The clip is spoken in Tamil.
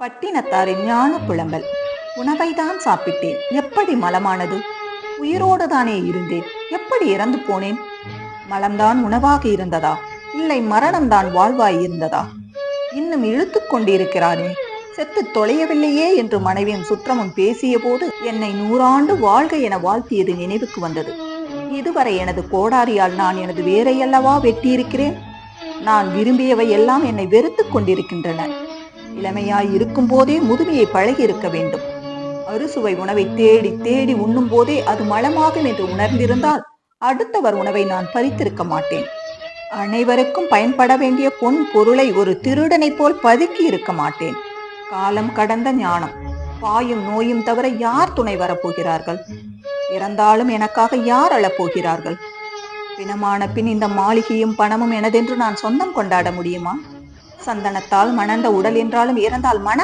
பட்டினத்தாரின் ஞான புலம்பல். உணவைதான் சாப்பிட்டேன், எப்படி மலமானது? உயிரோடு தானே இருந்தேன், எப்படி இறந்து போனேன்? மலம்தான் உணவாக இருந்ததா, இல்லை மரணம்தான் வாழ்வாய் இருந்ததா? இன்னும் இழுத்து கொண்டிருக்கிறானே, செத்து தொலையவில்லையே என்று மனைவியும் சுற்றமும் பேசிய போது என்னை 100 ஆண்டு வாழ்க என வாழ்த்தியது நினைவுக்கு வந்தது. இதுவரை எனது கோடாரியால் நான் எனது வேரையல்லவா வெட்டியிருக்கிறேன். நான் விரும்பியவை எல்லாம் என்னை வெறுத்து கொண்டிருக்கின்றன. இளமையாய் இருக்கும் போதே முதுமையை பழகி இருக்க வேண்டும். அறுசுவை உணவை தேடி தேடி உண்ணும் போதே அது மலமாகும் என்று உணர்ந்திருந்தால் அடுத்தவர் உணவை நான் பறித்திருக்க மாட்டேன். அனைவருக்கும் பயன்பட வேண்டிய பொன் பொருளை ஒரு திருடனை போல் பதுக்கி இருக்க மாட்டேன். காலம் கடந்த ஞானம். பாயும் நோயும் தவிர யார் துணை வரப்போகிறார்கள்? இறந்தாலும் எனக்காக யார் அழப்போகிறார்கள்? பிணமான பின் இந்த மாளிகையும் பணமும் எனதென்று நான் சொந்தம் கொண்டாட முடியுமா? சந்தனத்தால் மணந்த உடல் என்றாலும் இறந்தால் மன